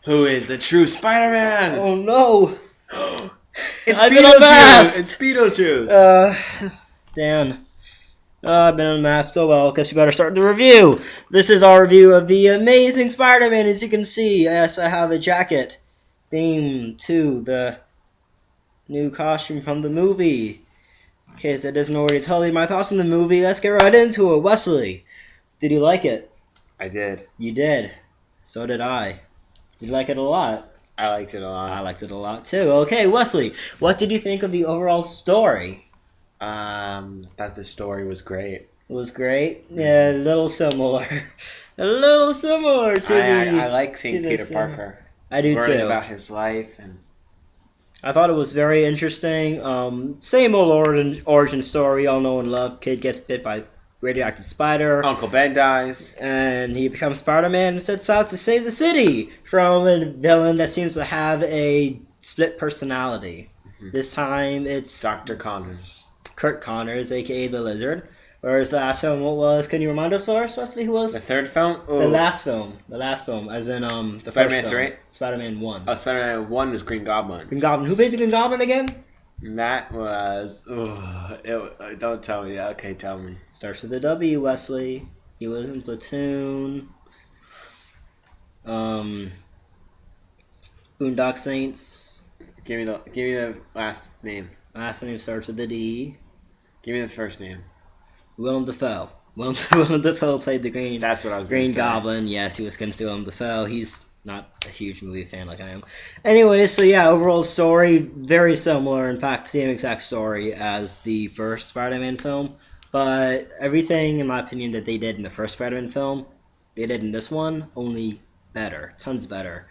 Who is the true Spider-Man? Oh no! It's I've been Beetlejuice! unmasked! It's Beetlejuice! Dan. I've been unmasked. Oh well, guess we better start the review. This is our review of the Amazing Spider-Man. As you can see, yes, I have a jacket themed to the new costume from the movie. In case that doesn't already tell you my thoughts on the movie, let's get right into it. Wesley, did you like it? I did. You did. So did I. Did you like it a lot? I liked it a lot. I liked it a lot too. Okay, Wesley, what did you think of the overall story? Thought the story was great. It was great. Yeah, a little similar. A little similar to I like seeing to Peter this, Parker. I do Learning too. about his life and I thought it was very interesting. Same old origin story. All know and love. Kid gets bit by radioactive spider. Uncle Ben dies. And he becomes Spider-Man and sets out to save the city from a villain that seems to have a split personality. Mm-hmm. This time it's Dr. Connors. Kurt Connors, aka the Lizard. Whereas the last film, what was? Can you remind us first, Wesley? Who was The third film? the last film? The last film, as in the Spider-Man first film. 3? Spider-Man 1. Oh, Spider-Man 1 was Green Goblin. Green Goblin. Who played the Green Goblin again? That was... don't tell me. Okay, tell me. Starts with a W, Wesley. He was in Platoon. Boondock Saints. Give me the last name. Last name starts with a D. Give me the first name. Willem Dafoe. Willem Dafoe played the Green That's what I was going to Green say. Goblin. Yes, he was considered Willem Dafoe. He's not a huge movie fan like I am. Anyway, so yeah, overall story, very similar. In fact, same exact story as the first Spider-Man film. But everything, in my opinion, that they did in the first Spider-Man film, they did in this one, only better. Tons better.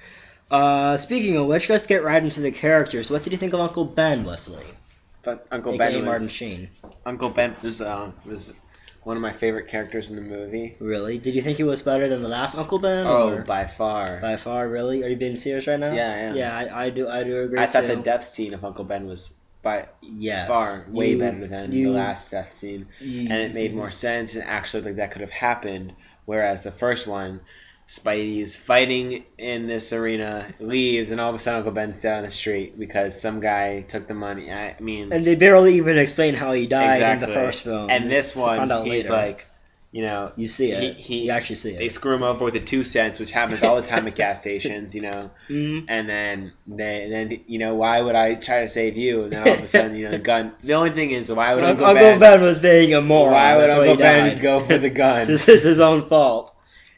Speaking of which, let's get right into the characters. What did you think of Uncle Ben, Wesley? But Uncle AKA Ben Martin was... Sheen. Uncle Ben was one of my favorite characters in the movie. Really? Did you think he was better than the last Uncle Ben? Oh, or? by far. By far, really? Are you being serious right now? Yeah, I am. Yeah, I do agree I thought too. the death scene of Uncle Ben was by Yes. far way better than the last death scene. And And it made more sense and actually like that could have happened. Whereas the first one, Spidey's fighting in this arena, leaves, and all of a sudden Uncle Ben's dead on the street because some guy took the money. I mean... And they barely even explain how he died in the Exactly. first film. And this It's one, found out he's later. like, you know... You see it. He You actually see it. They screw him over with the 2 cents, which happens all the time at gas stations, you know. Mhm. And then you know, why would I try to save you? And then all of a sudden, you know, the gun. The only thing is, why would Uncle Ben was being a moron. why would That's why Uncle he Ben died. go for the gun? This is his own fault.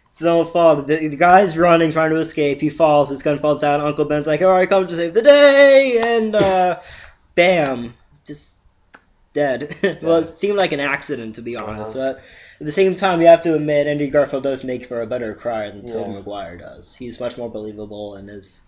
It's his own fault. The guy's running, trying to escape. He falls. His gun falls down. Uncle Ben's like, "All right, come to save the day," and bam, just dead. Well, it seemed like an accident, to be honest. But at the same time, you have to admit, Andrew Garfield does make for a better crier than Tobey Maguire does. He's much more believable in his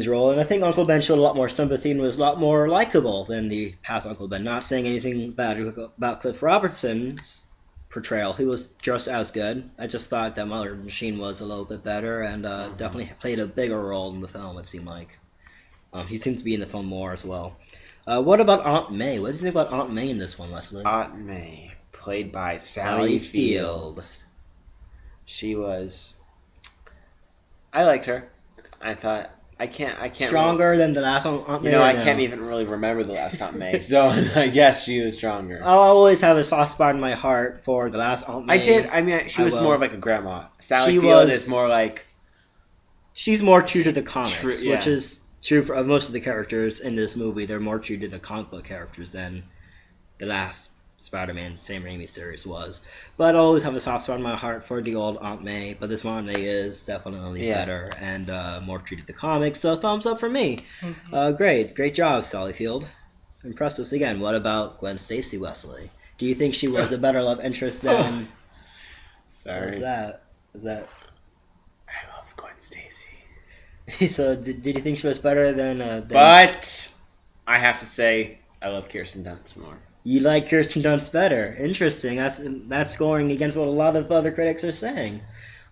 role, and I think Uncle Ben showed a lot more sympathy and was a lot more likable than the past Uncle Ben. Not saying anything bad about Cliff Robertson's portrayal. He was just as good. I just thought that Martin Sheen was a little bit better and definitely played a bigger role in the film, it seemed like. He seemed to be in the film more as well. What about Aunt May? What did you think about Aunt May in this one, Leslie? Aunt May, played by Sally Sally Fields. She was. I liked her. I thought I can't. Stronger than the last Aunt May? You know, or I no? can't even really remember the last Aunt May, so I guess she was stronger. I'll always have a soft spot in my heart for the last Aunt May. I did. I mean, she I was will. more of like a grandma. Sally She Field was- is more like. She's more true to the comics, True, yeah. which is true for most of the characters in this movie. They're more true to the comic book characters than the last Spider-Man Sam Raimi series was. But I always have a soft spot in my heart for the old Aunt May. But this Aunt May is definitely better and more true to the comics. So thumbs up for me. Great job, Sally Field. Impressed us again. What about Gwen Stacy, Wesley? Do you think she was a better love interest than? Sorry. What is that? I love Gwen Stacy. So did you think she was better than? But I have to say, I love Kirsten Dunst more. You like Kirsten Dunst better. Interesting. That's going against what a lot of other critics are saying.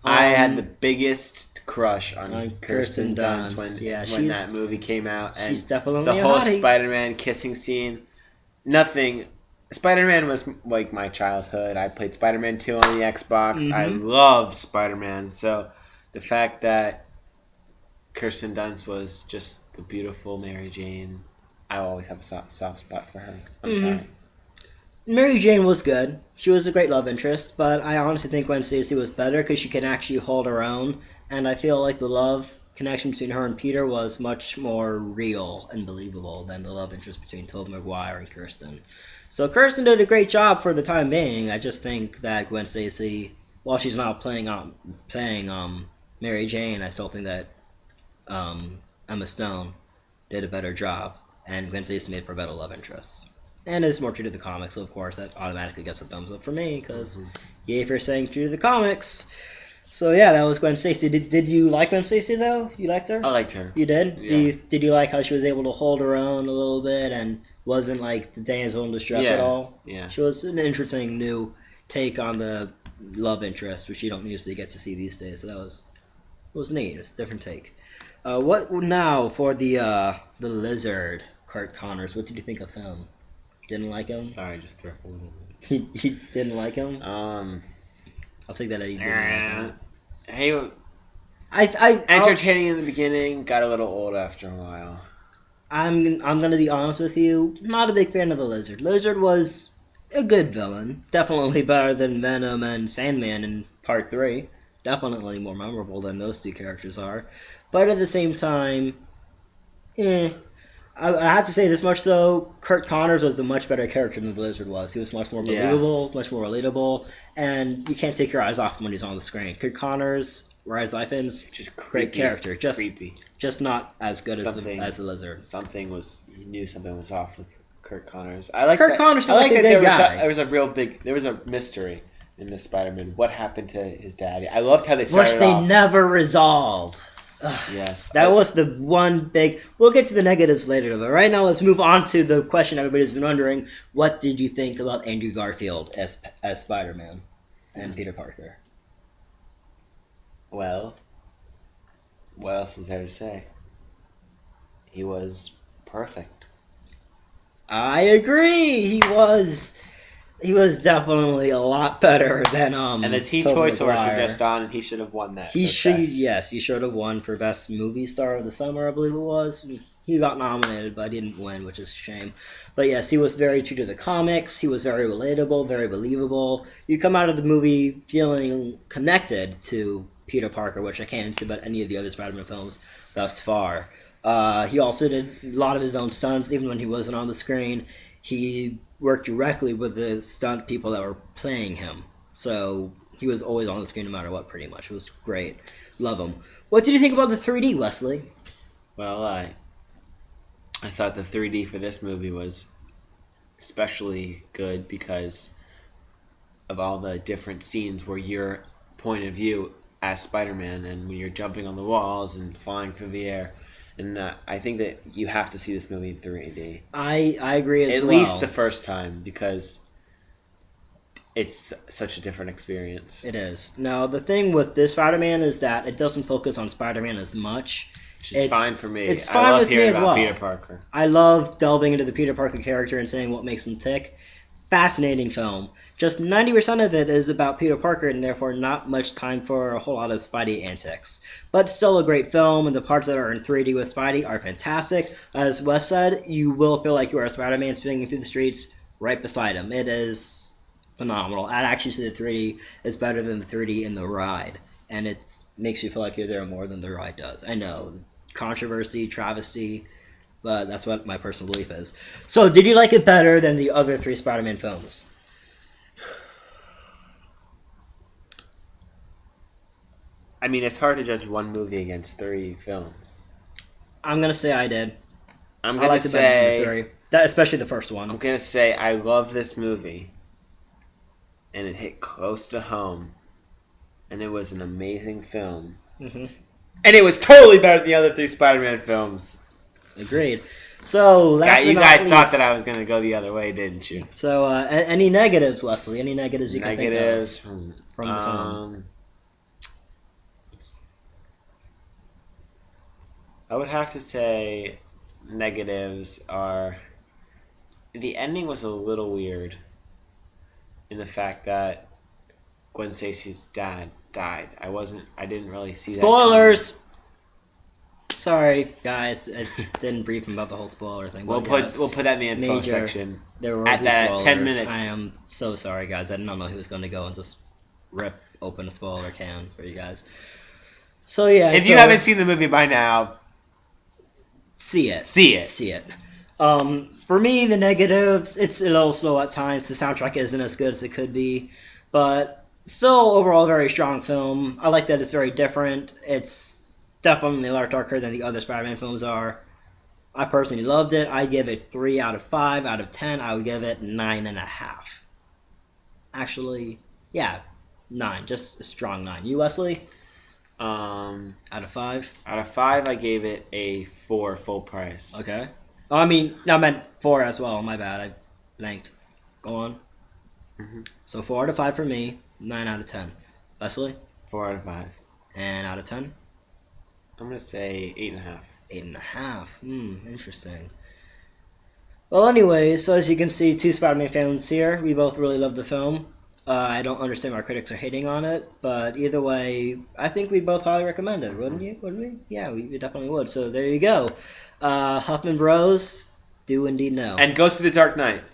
I had the biggest crush on Kirsten Kirsten Dunst Dunst. when that movie came out. And she's definitely the a whole hottie. Spider-Man kissing scene. Nothing. Spider-Man was like my childhood. I played Spider-Man 2 on the Xbox. I love Spider-Man. So the fact that Kirsten Dunst was just the beautiful Mary Jane. I always have a soft spot for her. I'm sorry. Mary Jane was good. She was a great love interest, but I honestly think Gwen Stacy was better because she can actually hold her own, and I feel like the love connection between her and Peter was much more real and believable than the love interest between Tobey Maguire and Kirsten. So Kirsten did a great job for the time being. I just think that Gwen Stacy, while she's not playing Mary Jane, I still think that Emma Stone did a better job, and Gwen Stacy made for a better love interest. And it's more true to the comics, so of course that automatically gets a thumbs up for me, because yay for saying true to the comics. So yeah, that was Gwen Stacy. Did you like Gwen Stacy though? You liked her? I liked her. You did? Yeah. Did you like how she was able to hold her own a little bit and wasn't like the damsel in distress at all? Yeah. She was an interesting new take on the love interest, which you don't usually get to see these days. So that was neat. It's a different take. What now for the lizard, Kurt Connors? What did you think of him? Didn't like him? Sorry, just threw up a little bit. You didn't like him? I'll take that as you didn't like him. Hey, I entertaining in the beginning, got a little old after a while. I'm gonna be honest with you. Not a big fan of the Lizard. Lizard was a good villain, definitely better than Venom and Sandman in Part 3. Definitely more memorable than those two characters are. But at the same time, I have to say this much though. Kurt Connors was a much better character than the Lizard was. He was much more believable, much more relatable, and you can't take your eyes off him when he's on the screen. Kurt Connors, Rise Liefens, Just creepy, great character, just creepy. Just not as good as the Lizard. You knew something was off with Kurt Connors. I like Kurt Connors. I like that there was a mystery in this Spider-Man. What happened to his daddy? I loved how they started which they off. never resolve. Yes, that was the one big. We'll get to the negatives later, though. Right now, let's move on to the question everybody's been wondering: what did you think about Andrew Garfield as Spider-Man and Peter Parker? Well, what else is there to say? He was perfect. I agree. He was definitely a lot better than And the Teen Choice Awards were just on, and he should have won that. He should have won for Best Movie Star of the Summer, I believe it was. He got nominated, but didn't win, which is a shame. But yes, he was very true to the comics. He was very relatable, very believable. You come out of the movie feeling connected to Peter Parker, which I can't say about any of the other Spider-Man films thus far. He also did a lot of his own stunts, even when he wasn't on the screen. He worked directly with the stunt people that were playing him. So he was always on the screen no matter what, pretty much. It was great. Love him. What did you think about the 3D, Wesley? Well, I thought the 3D for this movie was especially good because of all the different scenes where your point of view as Spider-Man and when you're jumping on the walls and flying through the air. And I think that you have to see this movie in 3D. I agree as well. At least the first time, because it's such a different experience. It is. Now, the thing with this Spider-Man is that it doesn't focus on Spider-Man as much. Which is fine for me. It's fine with me as well. Peter Parker. I love delving into the Peter Parker character and saying what makes him tick. Fascinating film. Just 90% of it is about Peter Parker and therefore not much time for a whole lot of Spidey antics. But still a great film, and the parts that are in 3D with Spidey are fantastic. As Wes said, you will feel like you are Spider-Man swinging through the streets right beside him. It is phenomenal. I'd actually say the 3D is better than the 3D in the ride, and it makes you feel like you're there more than the ride does. I know, controversy, travesty, but that's what my personal belief is. So, did you like it better than the other 3 Spider-Man films? I mean, it's hard to judge one movie against 3 films. I'm going to say I did. I'm going to say... especially the first one. I'm going to say I love this movie. And it hit close to home. And it was an amazing film. Mm-hmm. And it was totally better than the other 3 Spider-Man films. Agreed. So, you guys thought that I was going to go the other way, didn't you? So, any negatives, Wesley? Any negatives you can think of from the film? I would have to say negatives are... The ending was a little weird in the fact that Gwen Stacy's dad died. I didn't really see Spoilers! that. Sorry, guys. I didn't brief him about the whole spoiler thing. We'll but put yes, we'll put that in the info Major. section. there were at these that spoilers. 10 minutes. I am so sorry, guys. I did not know he was going to go and just rip open a spoiler can for you guys. So yeah, If you haven't seen the movie by now, see it. see it. See it. For me, the negatives, it's a little slow at times. The soundtrack isn't as good as it could be, but still overall a very strong film. I like that it's very different. It's definitely a lot darker than the other Spider-Man films are. I personally loved it. I give it 3 out of 5 out of 10. I would give it 9.5. Actually, yeah, 9. Just a strong 9. You, Wesley? Out of 5? Out of 5, I gave it a 4 full price. Okay. Oh, I mean, I meant 4 as well. My bad. I blanked. Go on. Mhm. So 4 out of 5 for me. 9 out of 10. Wesley? 4 out of 5. And out of 10? I'm gonna say 8.5. 8.5. Interesting. Well, anyway, so as you can see, 2 Spider-Man fans here. We both really love the film. I don't understand why critics are hating on it, but either way, I think we both highly recommend it, wouldn't you? Wouldn't we? Yeah, we definitely would. So there you go. Huffman Bros. Do indeed know. And Ghost of the Dark Knight.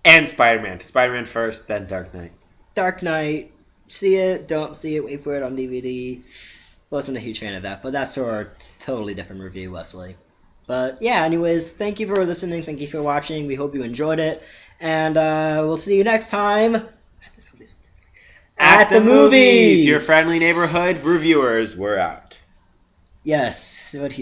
And Spider-Man. Spider-Man first, then Dark Knight. Dark Knight. See it, don't see it, wait for it on DVD. Wasn't a huge fan of that, but that's for a totally different review, Wesley. But yeah, anyways, thank you for listening. Thank you for watching. We hope you enjoyed it. And we'll see you next time At the movies! Your friendly neighborhood reviewers, we're out. Yes, what he